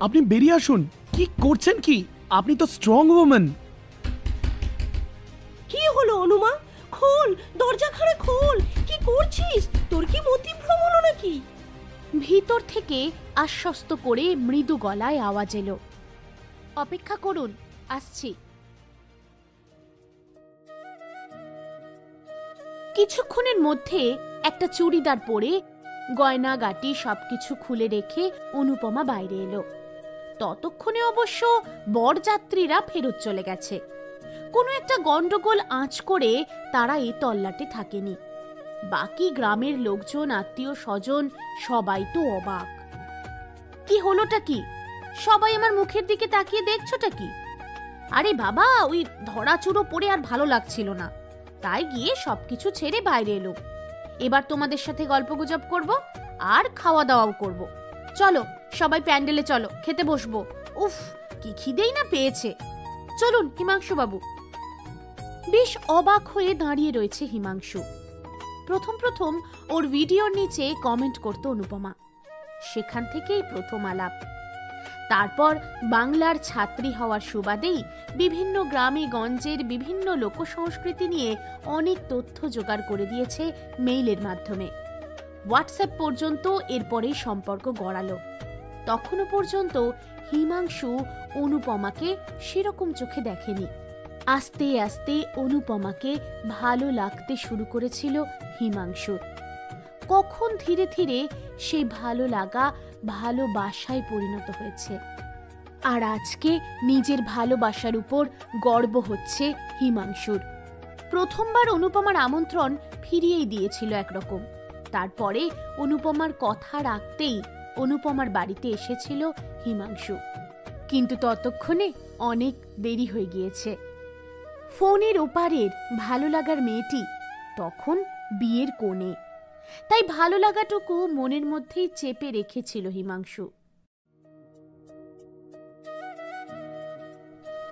আপনি বেরিয়ে আসুন। কি করছেন কি? আপনি তো স্ট্রং ওম্যান। কি হলো অনুমা? খোল, দরজাখানা খোল। কি করছিস? তোর কি মতিভ্রম হলো নাকি? ভিতর থেকে আশ্বস্ত করে মৃদু গলায় আওয়াজ এলো, অপেক্ষা করুন, আসছি। কিছুক্ষণের মধ্যে একটা চুড়িদার পরে গয়নাগাটি সবকিছু খুলে রেখে অনুপমা বাইরে এলো। ততক্ষণে অবশ্য বরযাত্রীরা ফেরত চলে গেছে। কোনো একটা গন্ডগোল আঁচ করে তারা এ তল্লাটে থাকেনি। বাকি গ্রামের লোকজন, আত্মীয় স্বজন সবাই তো অবাক। কি হলোটা কি? সবাই আমার মুখের দিকে তাকিয়ে দেখছোটা কি? আরে বাবা, ওই ধরাচুরো পড়ে আর ভালো লাগছিল না, তাই গিয়ে সবকিছু ছেড়ে বাইরে এলো। এবার তোমাদের সাথে গল্পগুজব করব আর খাওয়া দাওয়াও করব। চলো সবাই প্যান্ডেলে চলো, খেতে বসবো। উফ, কি খিদেই না পেয়েছে। চলুন হিমাংশু বাবু। বেশ অবাক হয়ে দাঁড়িয়ে রয়েছে হিমাংশু। প্রথম প্রথম ওর ভিডিওর নিচে কমেন্ট করত অনুপমা, সেখান থেকেই প্রথম আলাপ। তারপর বাংলার ছাত্রী হওয়ার সুবাদেই বিভিন্ন গ্রামে গঞ্জের বিভিন্ন লোকসংস্কৃতি নিয়ে অনেক তথ্য জোগাড় করে দিয়েছে মেইলের মাধ্যমে। হোয়াটসঅ্যাপ পর্যন্ত এরপরেই সম্পর্ক গড়ালো। তখনও পর্যন্ত হিমাংশু অনুপমাকে সেরকম চোখে দেখেনি। আস্তে আস্তে অনুপমাকে ভালো লাগতে শুরু করেছিল হিমাংশুর। কখন ধীরে ধীরে সেই ভালো লাগা ভালোবাসায় পরিণত হয়েছে। আর আজকে নিজের ভালোবাসার উপর গর্ব হচ্ছে হিমাংশুর। প্রথমবার অনুপমার আমন্ত্রণ ফিরিয়েই দিয়েছিল একরকম। তারপরে অনুপমার কথা রাখতেই অনুপমার বাড়িতে এসেছিল হিমাংশু। কিন্তু ততক্ষণে অনেক দেরি হয়ে গিয়েছে। ফোনের ওপারের ভালো লাগার মেয়েটি তখন বিয়ের কোণে, তাই ভালো লাগাটুকু মনের মধ্যেই চেপে রেখেছিল হিমাংশু।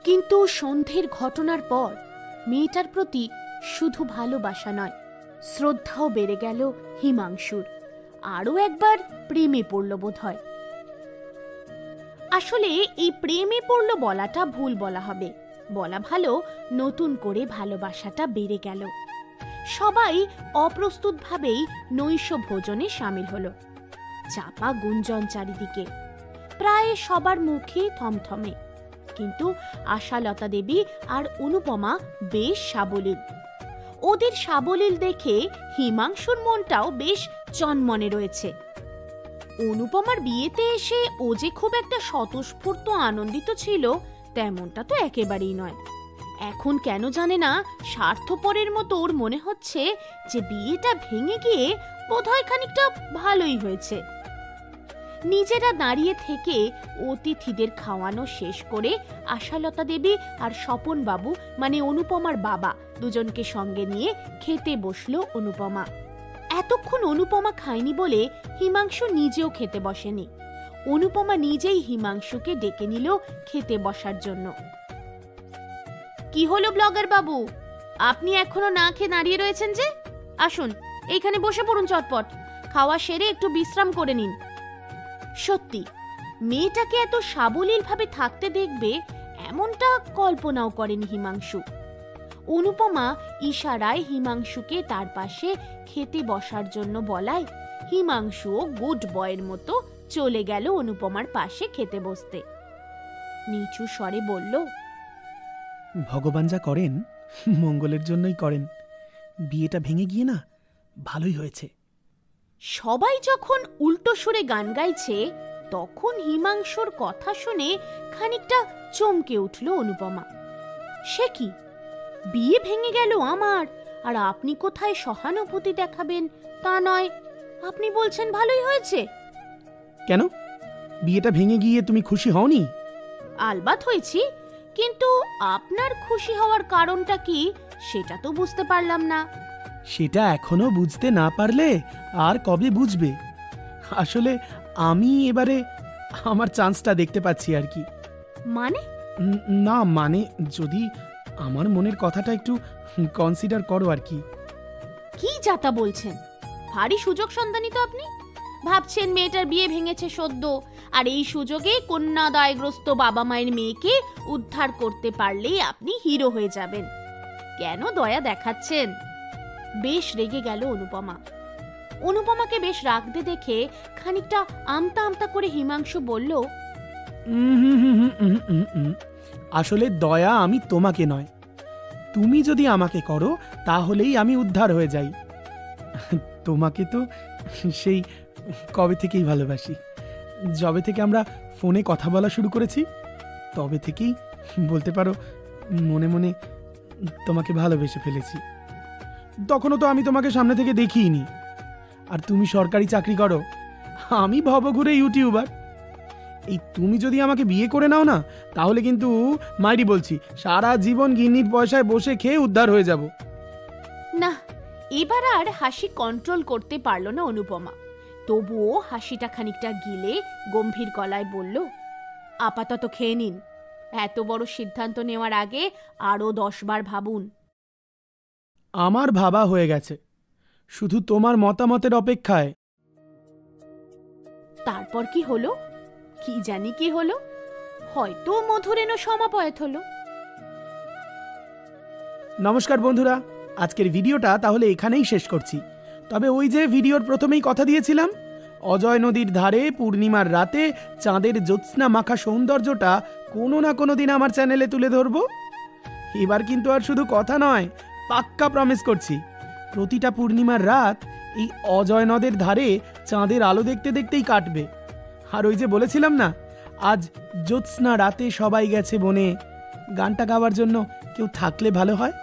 কিন্তু সন্ধ্যের ঘটনার পর মেয়েটার প্রতি শুধু ভালোবাসা নয়, শ্রদ্ধাও বেড়ে গেল হিমাংশুর। আরও একবার প্রেমে পড়ল বোধ হয়। আসলে এই প্রেমে পড়ল বলাটা ভুল বলা হবে, বলা ভালো নতুন করে ভালোবাসাটা বেড়ে গেল। সবাই অপ্রস্তুতভাবেই নৈশ ভোজনে সামিল হলো। চাপা গুঞ্জন চারিদিকে, প্রায় সবার মুখে থমথমে। কিন্তু আশালতা দেবী আর অনুপমা বেশ সাবলীল। ওদের সাবলীল দেখে হিমাংশুর মনটাও বেশ চনমনে রয়েছে। অনুপমার বিয়েতে এসে ও যে খুব একটা স্বতঃস্ফূর্ত আনন্দিত ছিল তেমনটা তো একেবারেই নয়। এখন কেন জানে না স্বার্থপরের মতো ওর মনে হচ্ছে যে বিয়েটা ভেঙে গিয়ে বোধহয় খানিকটা ভালোই হয়েছে। নিজেরা দাঁড়িয়ে থেকে অতিথিদের খাওয়ানো শেষ করে আশালতা দেবী আর স্বপন বাবু মানে অনুপমার বাবা দুজনকে সঙ্গে নিয়ে খেতে বসলো অনুপমা। এতক্ষণ অনুপমা খায়নি বলে হিমাংশু নিজেও খেতে বসেনি। অনুপমা নিজেই হিমাংশুকে ডেকে নিল খেতে বসার জন্য। কি হলো ব্লগার বাবু, আপনি এখনো না খেয়ে দাঁড়িয়ে রয়েছেন যে? আসুন এইখানে বসে পড়ুন, চটপট খাওয়া সেরে একটু বিশ্রাম করে নিন। সত্যি মেয়েটাকে এত সাবলীল ভাবে থাকতে দেখবে এমনটা কল্পনাও করেনি হিমাংশু। অনুপমা ইশারায় হিমাংশুকে তার পাশে খেতে বসার জন্য বলায় হিমাংশুও গুড বয়ের মতো চলে গেল অনুপমার পাশে খেতে বসতে। নিচু স্বরে বলল, ভগবান যা করেন মঙ্গলের জন্যই করেন। বিয়েটা ভেঙে গিয়ে না ভালোই হয়েছে। সবাই যখন উল্টো সুরে গান গাইছে তখন হিমাংশুর কথা শুনে খানিকটা চমকে উঠল অনুপমা। সে কি, বিয়ে ভেঙে গেল আমার, আর আপনি কোথায় সহানুভূতি দেখাবেন তা নয়, আপনি বলছেন ভালোই হয়েছে? কেন, বিয়েটা ভেঙে গিয়ে তুমি খুশি হওনি? আলবাত হয়েছি, কিন্তু আপনার খুশি হওয়ার কারণটা কি সেটা তো বুঝতে পারলাম না। সেটা এখনো বুঝতে না পারলে আর কবে বুঝবে? আসলে আমি এবারে আমার চান্সটা দেখতে পাচ্ছি আর কি। মানে? না মানে যদি আমার মনের কথাটা একটু কনসিডার করো আর কি। কি যাতা বলছেন? ভারী সুযোগ সন্ধানী তো আপনি। ভাবছেন মেয়েটার বিয়ে ভেঙেছে সদ্য, আর এই সুযোগে কন্যাদায়গ্রস্ত বাবা মায়ের মেয়েকে উদ্ধার করতে পারলেই আপনি হিরো হয়ে যাবেন। কেন দয়া দেখাচ্ছেন? বেশ রেগে গেল অনুপমা। অনুপমাকে বেশ রাগতে দেখে খানিকটা আমতা আমতা করে হিমাংশু বলল, আসলে দয়া আমি তোমাকে নয়, তুমি যদি আমাকে করো তাহলেই আমি উদ্ধার হয়ে যাই। তোমাকে তো সেই কবে থেকেই ভালোবাসি, যবে থেকে আমরা ফোনে কথা বলা শুরু করেছি তবে থেকেই বলতে পারো মনে মনে তোমাকে ভালোবেসে ফেলেছি। তখনও তো আমি তোমাকে সামনে থেকে দেখিনি। আর তুমি সরকারি চাকরি করো, আমি ভবঘুরে ইউটিউবার। এই তুমি যদি আমাকে বিয়ে করে নাও না, তাহলে কিন্তু মাইরি বলছি সারা জীবন গিন্নির পয়সায় বসে খেয়ে উদ্ধার হয়ে যাব। না, এবার আর হাসি কন্ট্রোল করতে পারল না অনুপমা। তবুও হাসিটা খানিকটা গিলে গম্ভীর গলায় বলল, আপাতত খেয়ে নিন। এত বড় সিদ্ধান্ত নেওয়ার আগে আরো 10 বার ভাবুন। আমার ভাবা হয়ে গেছে, শুধু তোমার মতামতের অপেক্ষায়। তারপর কি হলো? কি জানি কি হলো, হয়তো মধুরেণ সমাপয়েত হলো। নমস্কার বন্ধুরা, আজকের ভিডিওটা তাহলে এখানেই শেষ করছি। তবে ওই যে ভিডিওর প্রথমেই কথা দিয়েছিলাম, অজয় নদীর ধারে পূর্ণিমার রাতে চাঁদের জ্যোৎস্না মাখা সৌন্দর্যটা কোনো না কোনো দিন আমার চ্যানেলে তুলে ধরবো। এবার কিন্তু আর শুধু কথা নয়, পাক্কা প্রমিস করছি, প্রতিটা পূর্ণিমার রাত এই অজয় নদের ধারে চাঁদের আলো দেখতে দেখতেই কাটবে। আর ওই যে বলেছিলাম না, আজ জ্যোৎস্না রাতে সবাই গেছে বনে, গানটা গাওয়ার জন্য কেউ থাকলে ভালো হয়।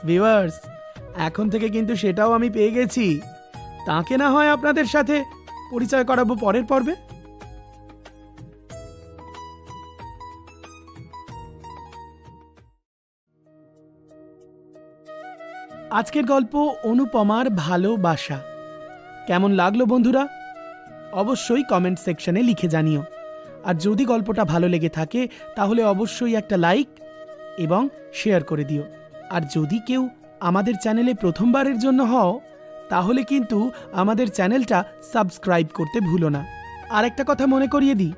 ভিউয়ার্স, এখন থেকে কিন্তু সেটাও আমি পেয়ে গেছি। তাকে না হয় আপনাদের সাথে পরিচয় করাবো পরের পর্বে। আজকের গল্প অনুপমার ভালোবাসা কেমন লাগলো বন্ধুরা? অবশ্যই কমেন্ট সেকশনে লিখে জানিও। আর যদি গল্পটা ভালো লেগে থাকে তাহলে অবশ্যই একটা লাইক এবং শেয়ার করে দিও। আর যদি কেউ আমাদের চ্যানেলে প্রথমবারের জন্য হও, তাহলে কিন্তু আমাদের চ্যানেলটা সাবস্ক্রাইব করতে ভুলো না। আর একটা কথা মনে করিয়ে দিই,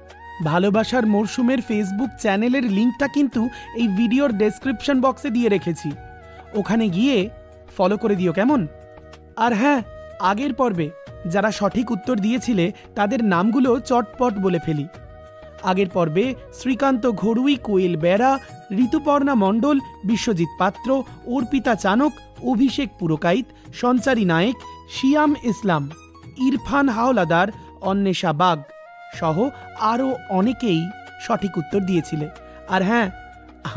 ভালোবাসার মরশুমের ফেসবুক চ্যানেলের লিঙ্কটা কিন্তু এই ভিডিওর ডেসক্রিপশন বক্সে দিয়ে রেখেছি, ওখানে গিয়ে ফলো করে দিও কেমন? আর হ্যাঁ, আগের পর্বে যারা সঠিক উত্তর দিয়েছিলে তাদের নামগুলো চটপট বলে ফেলি। আগের পর্বে শ্রীকান্ত ঘড়ুই, কোয়েল বেড়া, ঋতুপর্ণা মণ্ডল, বিশ্বজিৎ পাত্র, অর্পিতা চানক, অভিষেক পুরকাইত, সঞ্চারী নায়েক, শিয়াম ইসলাম, ইরফান হাওলাদার, অন্বেষা বাগ সহ আরও অনেকেই সঠিক উত্তর দিয়েছিলে। আর হ্যাঁ,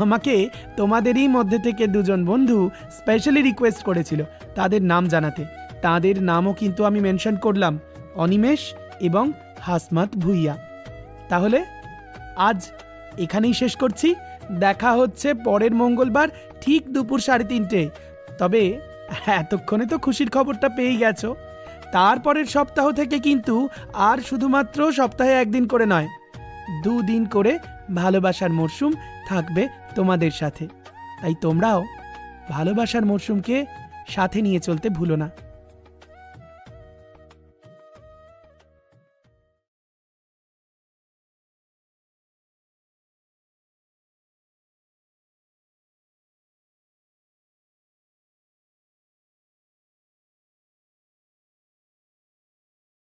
আমাকে তোমাদেরই মধ্যে থেকে 2জন বন্ধু স্পেশালি রিকোয়েস্ট করেছিল তাদের নাম জানাতে। তাদের নামও কিন্তু আমি মেনশন করলাম, অনিমেষ এবং হাসমাত ভুইয়া। তাহলে আজ এখানেই শেষ করছি। দেখা হচ্ছে পরের মঙ্গলবার ঠিক দুপুর 3:30। তবে এতক্ষণে তো খুশির খবরটা পেয়েই গেছো, তারপরের সপ্তাহ থেকে কিন্তু আর শুধুমাত্র সপ্তাহে 1 দিন করে নয়, 2 দিন করে ভালোবাসার মরশুম থাকবে তোমাদের সাথে। তাই তোমরাও ভালোবাসার মরশুমকে সাথে নিয়ে চলতে ভুলো না।